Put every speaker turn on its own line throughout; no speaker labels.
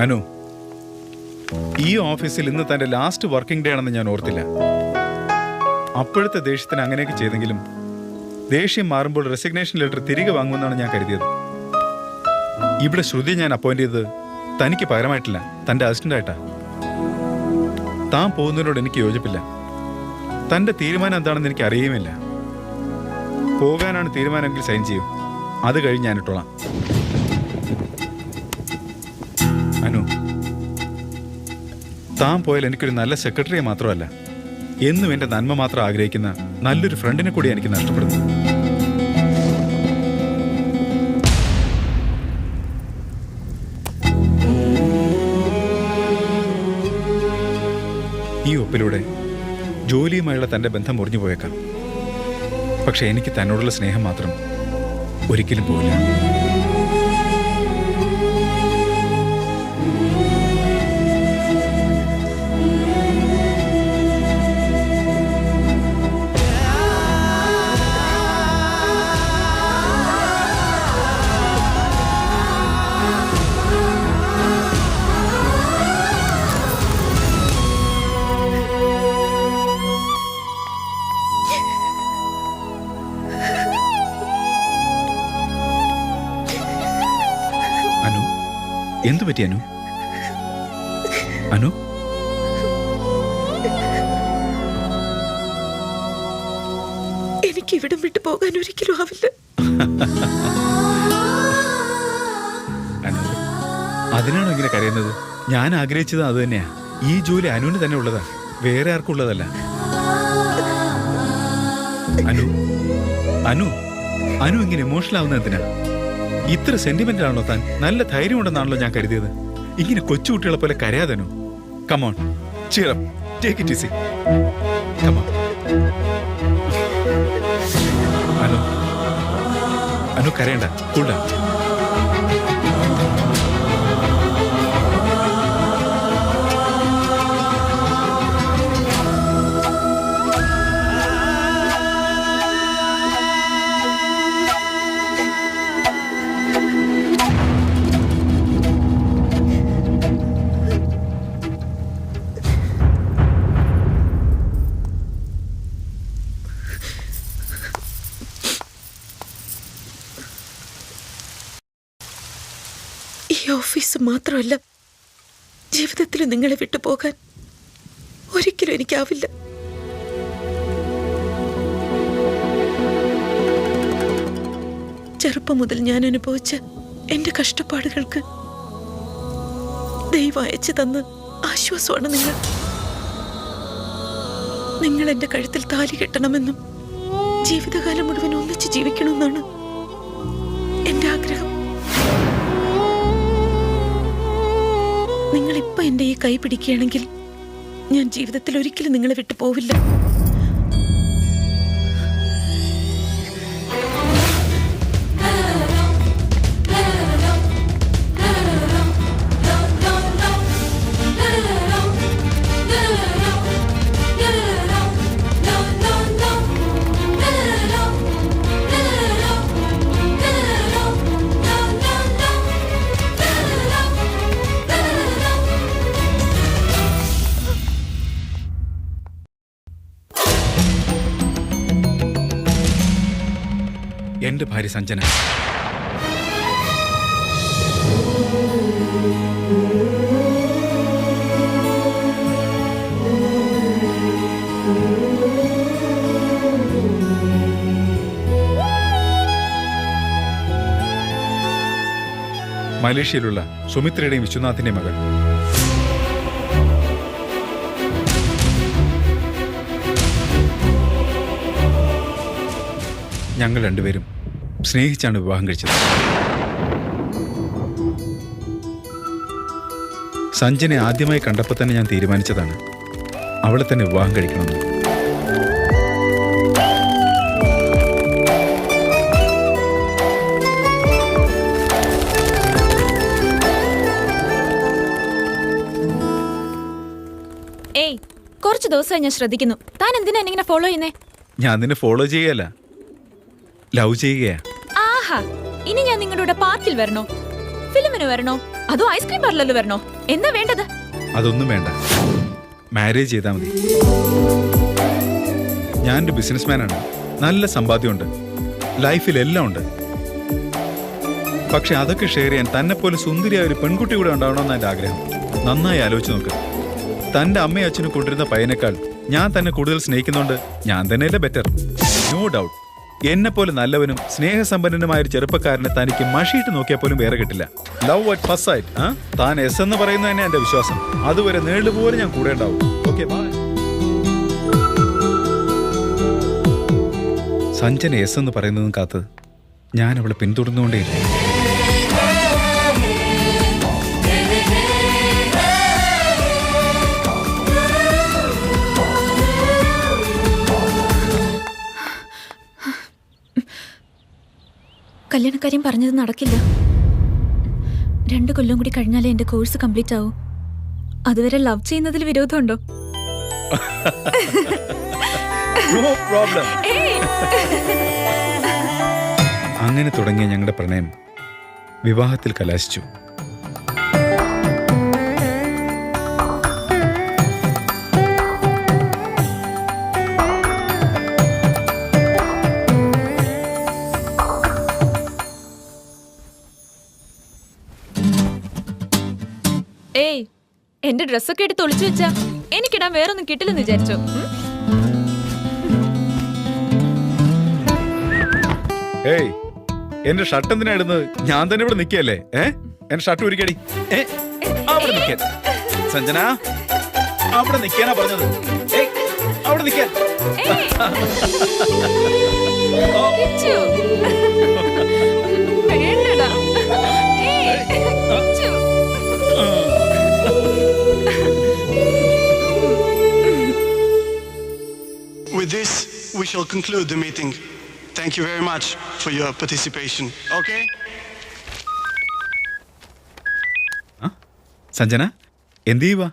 അനു, ഈ ഓഫീസിൽ ഇന്ന് തന്റെ ലാസ്റ്റ് വർക്കിംഗ് ഡേ ആണെന്ന് ഞാൻ ഓർത്തില്ല. അപ്പോഴത്തെ ദേഷ്യത്തിന് അങ്ങനെയൊക്കെ ചെയ്തെങ്കിലും ദേഷ്യം മാറുമ്പോൾ റെസിഗ്നേഷൻ ലെറ്റർ തിരികെ വാങ്ങുമെന്നാണ് ഞാൻ കരുതിയത്. ഇവിടെ ശ്രുതി ഞാൻ അപ്പോയിന്റ് ചെയ്തത് തനിക്ക് പകരമായിട്ടില്ല, തന്റെ അസിസ്റ്റന്റായിട്ടാ. താൻ പോകുന്നതിനോട് എനിക്ക് യോജിപ്പില്ല. തന്റെ തീരുമാനം എന്താണെന്ന് എനിക്ക് അറിയുമില്ല. പോകാനാണ് തീരുമാനമെങ്കിൽ സൈൻ ചെയ്യും, അത് കഴിഞ്ഞ് ഞാൻ ഇട്ടോളാം. അനു, താൻ പോയാൽ എനിക്കൊരു നല്ല സെക്രട്ടറിയെ മാത്രമല്ല, എന്നും എൻ്റെ നന്മ മാത്രം ആഗ്രഹിക്കുന്ന നല്ലൊരു ഫ്രണ്ടിനെ കൂടി എനിക്ക് നഷ്ടപ്പെടുന്നു. ഈ ഒപ്പിലൂടെ ജോലിയുമായുള്ള തൻ്റെ ബന്ധം മുറിഞ്ഞു പോയേക്കാം. പക്ഷെ എനിക്ക് തന്നോടുള്ള സ്നേഹം മാത്രം ഒരിക്കലും പോവില്ല. എന്തു പറ്റി അനു? അനു,
എനിക്ക് ഇവിടം വിട്ടു പോകാൻ ഒരിക്കലും ആവില്ല.
അനു, അതിനാണോ ഇങ്ങനെ കരയുന്നത്? ഞാൻ ആഗ്രഹിച്ചത് അത് തന്നെയാ. ഈ ജോലി അനുവിന് തന്നെ ഉള്ളതാ, വേറെ ആർക്കും ഉള്ളതല്ല. അനു, അനു, അനു ഇങ്ങനെ ഇമോഷണൽ ആവുന്ന എന്തിനാ? ഇത്ര സെന്റിമെന്റൽ ആണല്ലോ താൻ? നല്ല ധൈര്യം ഉണ്ടെന്നാണല്ലോ ഞാൻ കരുതിയത്. ഇങ്ങനെ കൊച്ചുകുട്ടികളെ പോലെ കരയാതനു. Come on, cheer up, take it easy. Come on. Anu, Anu കരയണ്ട, കൂൾ ഡൗൺ.
ഈ ഓഫീസ് മാത്രമല്ല, ജീവിതത്തിൽ നിങ്ങളെ വിട്ടുപോകാൻ ഒരിക്കലും എനിക്കാവില്ല. ചെറുപ്പം മുതൽ ഞാൻ അനുഭവിച്ച എന്റെ കഷ്ടപ്പാടുകൾക്ക് ദൈവം അയച്ചു തന്ന ആശ്വാസമാണ് നിങ്ങൾ. നിങ്ങൾ എന്റെ കഴുത്തിൽ താലി കെട്ടണമെന്നും ജീവിതകാലം മുഴുവൻ ഒന്നിച്ച് ജീവിക്കണമെന്നാണ് എന്റെ ആഗ്രഹം. നിങ്ങളിപ്പോ എന്റെ ഈ കൈ പിടിക്കുകയാണെങ്കിൽ ഞാൻ ജീവിതത്തിൽ ഒരിക്കലും നിങ്ങളെ വിട്ടു പോവില്ല.
എന്റെ ഭാര്യ സഞ്ജന. മലേഷ്യയിലുള്ള സുമിത്രയുടെയും വിശ്വനാഥിന്റെയും മകൾ. ഞങ്ങൾ രണ്ടുപേരും സ്നേഹിച്ചാണ് വിവാഹം കഴിച്ചത്. സഞ്ജനെ ആദ്യമായി കണ്ടപ്പോൾ തന്നെ ഞാൻ തീരുമാനിച്ചതാണ് അവളെ തന്നെ വിവാഹം കഴിക്കണമെന്ന്.
ഏയ്, കുറച്ച് ദിവസമായി ഞാൻ ശ്രദ്ധിക്കുന്നു. താൻ എന്തിനാ ഇങ്ങനെ ഫോളോ ചെയ്യുന്നേ?
ഞാൻ നിന്നെ ഫോളോ ചെയ്യല്ല, ലവ് ചെയ്യുകയാ.
ആഹാ, ഇനി ഞാൻ നിങ്ങളുടെ പാർക്കിൽ വരണോ, ഫിലിമിന് വരണോ, അതോ ഐസ്ക്രീം പാർലറിൽ വരണോ? എന്താ വേണ്ടത്?
അതൊന്നും വേണ്ട, മാരേജ് ചെയ്താൽ മതി. ഞാനൊരു ബിസിനസ്മാനാണ്, നല്ല സമ്പാദ്യമുണ്ട്, ലൈഫിലെല്ലാം ഉണ്ട്. പക്ഷെ അതൊക്കെ ഷെയർ ചെയ്യാൻ തന്നെ പോലെ സുന്ദരിയായ ഒരു പെൺകുട്ടി കൂടെ ഉണ്ടാവണമെന്ന് എൻ്റെ ആഗ്രഹം. നന്നായി ആലോചിച്ച് നോക്ക്. തൻ്റെ അമ്മയും അച്ഛനും കൊണ്ടിരുന്ന പയ്യനേക്കാൾ ഞാൻ തന്നെ കൂടുതൽ സ്നേഹിക്കുന്നുണ്ട്. ഞാൻ തന്നെയല്ലേ ബെറ്റർ? No doubt. എന്നെ പോലെ നല്ലവനും സ്നേഹസമ്പന്നനുമായ ഒരു ചെറുപ്പക്കാരനെ തനിക്ക് മഷിയിട്ട് നോക്കിയാൽ പോലും വേറെ കിട്ടില്ല. Love at first sight. താൻ എസ് എന്ന് പറയുന്നത് തന്നെ എൻ്റെ വിശ്വാസം. അതുവരെ നേടുപോലെ ഞാൻ കൂടെ ഉണ്ടാവും. Okay, by. സഞ്ജന എസ് എന്ന് പറയുന്നതും കാത്ത് ഞാൻ അവളെ പിന്തുടർന്നുകൊണ്ടേയില്ല.
കല്യാണക്കാര്യം പറഞ്ഞത് നടക്കില്ല. 2 കൊല്ലം കൂടി കഴിഞ്ഞാലേ എന്റെ കോഴ്സ് കംപ്ലീറ്റ് ആവൂ. അതുവരെ ലവ് ചെയ്യുന്നതിൽ വിരോധമുണ്ടോ?
No problem. അങ്ങനെ തുടങ്ങിയ ഞങ്ങളുടെ പ്രണയം വിവാഹത്തിൽ കലാശിച്ചു.
ഏയ്, എന്റെ ഡ്രസ്സൊക്കെ എടുത്ത് ഒളിച്ചു വെച്ചാ എനിക്കിടാൻ വേറൊന്നും കിട്ടില്ലെന്ന് വിചാരിച്ചോ?
ഏയ്, എന്റെ ഷർട്ട് എന്തിനാ ഇടുന്നത്? ഞാൻ തന്നെ ഇവിടെ നിൽക്കല്ലേ? എന്റെ ഷർട്ട് ഒരുക്കടി. അവിടെ നിൽക്കാൻ സഞ്ജന, അവിടെ നിൽക്കാനാ പറഞ്ഞത്. അവിടെ നിൽക്കാൻ.
കിച്ചു. വേണ്ടടാ. Kichu.
With this, we shall conclude the meeting. Thank you very much for your participation. Okay?
Sanjana, എന്ത് ചെയ്യുവാ?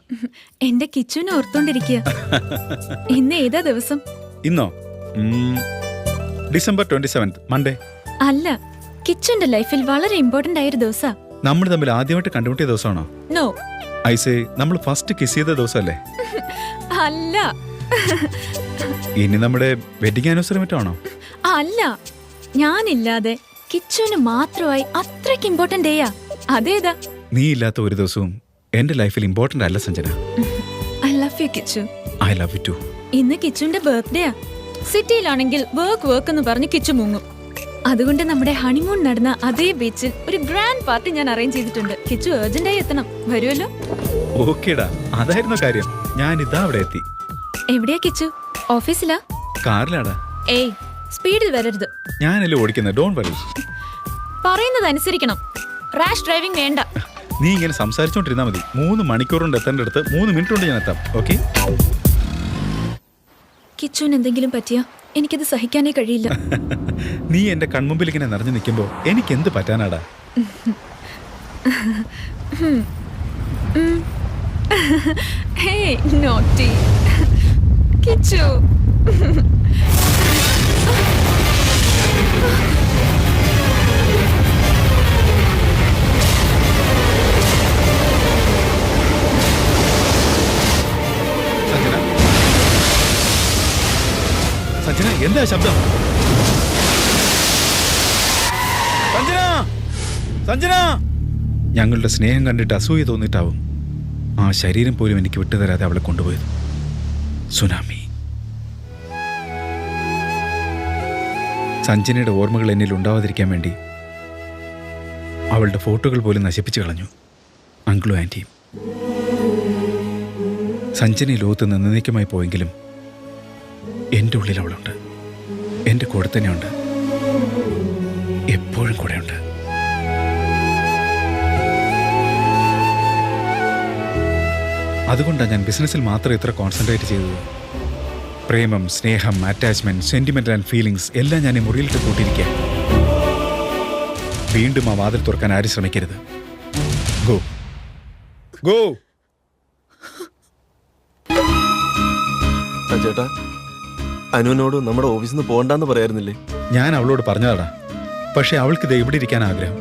എന്റെ കിച്ചുവിനെ ഓർത്തോണ്ടിരിക്കുക. ഇന്ന് ഏതാ ദിവസം?
ഇന്നോ? December 27th, Monday.
അല്ല, കിച്ചുവിന്റെ ലൈഫിൽ വളരെ ഇമ്പോർട്ടന്റ് ആയൊരു ദിവസാ.
നമ്മൾ തമ്മിൽ ആദ്യമായിട്ട് കണ്ടുമുട്ടിയ ദിവസമാണോ?
നോ.
ഐസേ, നമ്മൾ ഫസ്റ്റ് കിസ് ചെയ്ത ദിവസമല്ലേ?
അല്ല.
ഇനി നമ്മുടെ വെഡിങ് ആനിവേഴ്സറി മറ്റാണോ?
അല്ല, ഞാനില്ലാതെ കിച്ചുവിന് മാത്രമായി അത്രയ്ക്ക് ഇമ്പോർട്ടന്റ് ഡേയാ. അതേതാ?
നീ ഇല്ലാത്ത ഒരു ദിവസവും എന്റെ ലൈഫിൽ ഇമ്പോർട്ടന്റ് അല്ല Sanjana.
I love you Kichu.
I love you too.
ഇന്ന് കിച്ചുവിന്റെ ബർത്ത്ഡേയാ. സിറ്റിയിലാണെങ്കിൽ വർക്ക് എന്ന് പറഞ്ഞ് കിച്ചു മുങ്ങും. അതുകൊണ്ട് നമ്മുടെ ഹണിമൂൺ നടന്ന അതേ ബീച്ചിൽ ഒരു ഗ്രാൻഡ് പാർട്ടി ഞാൻ അറേഞ്ച് ചെയ്തിട്ടുണ്ട്. കിച്ചു അർജന്റായി എത്തണം. വരുമല്ലോ?
ഓക്കേടാ, അതായിരുന്നു കാര്യം. ഞാൻ ഇതാ അവിടെ എത്തി.
എവിടെയാ കിച്ചു? ഓഫീസിലാ?
കാറിലാടാ.
ഏയ്, സ്പീഡിൽ വരരുത്.
ഞാനല്ലേ ഓടിക്കുന്നത്, ഡോണ്ട് വറി.
പറയുന്നത് അനുസരിക്കണം. റാഷ് ഡ്രൈവിംഗ് വേണ്ട.
നീ ഇങ്ങനെ സംസാരിച്ചോണ്ടിരുന്നാ മതി. 3 മണിക്കൂർ കൊണ്ട് എത്തേണ്ട അടുത്ത് 3 മിനിറ്റ് കൊണ്ട് ഞാൻ എത്താം. ഓക്കെ?
കിച്ചുവിന് എന്തെങ്കിലും പറ്റിയാ എനിക്കത് സഹിക്കാനേ കഴിയില്ല.
നീ എന്റെ കൺമുമ്പിൽ ഇങ്ങനെ നിറഞ്ഞു നിൽക്കുമ്പോ എനിക്ക് എന്ത് പറ്റാനാടാ?
Hey, naughty. കിച്ചു.
സഞ്ജന, എന്താ ശബ്ദം? സഞ്ജന, സഞ്ജന. ഞങ്ങളുടെ സ്നേഹം കണ്ടിട്ട് അസൂയ തോന്നിട്ടാവും ആ ശരീരം പോലും എനിക്ക് വിട്ടുതരാതെ അവളെ കൊണ്ടുപോയത്. സുനാമി. സഞ്ജനയുടെ ഓർമ്മകൾ എന്നിൽ ഉണ്ടാവാതിരിക്കാൻ വേണ്ടി അവളുടെ ഫോട്ടോകൾ പോലും നശിപ്പിച്ചു കളഞ്ഞു അങ്കിളും ആൻറ്റിയും. സഞ്ജന ലോകത്ത് നിന്നേക്കുമായി പോയെങ്കിലും എൻ്റെ ഉള്ളിൽ അവളുണ്ട്. എൻ്റെ കൂടെ തന്നെയുണ്ട്, എപ്പോഴും കൂടെയുണ്ട്. അതുകൊണ്ടാണ് ഞാൻ ബിസിനസ്സിൽ മാത്രം ഇത്ര കോൺസെൻട്രേറ്റ് ചെയ്തത്. പ്രേമം, സ്നേഹം, അറ്റാച്ച്മെന്റ്, സെന്റിമെന്റ് ആൻഡ് ഫീലിങ്സ് എല്ലാം ഞാൻ ഈ മുറിയിലിട്ട് കൂട്ടിയിരിക്കുക. വീണ്ടും ആ വാതിൽ തുറക്കാൻ ആരും ശ്രമിക്കരുത്. Go go.
ചേട്ടാ, അനുവിനോട് നമ്മുടെ ഓഫീസിൽ നിന്ന് പോകണ്ടെന്ന് പറയായിരുന്നില്ലേ?
ഞാൻ അവളോട് പറഞ്ഞതാടാ, പക്ഷെ അവൾക്ക് ഇത് എവിടെ ഇരിക്കാൻ ആഗ്രഹം.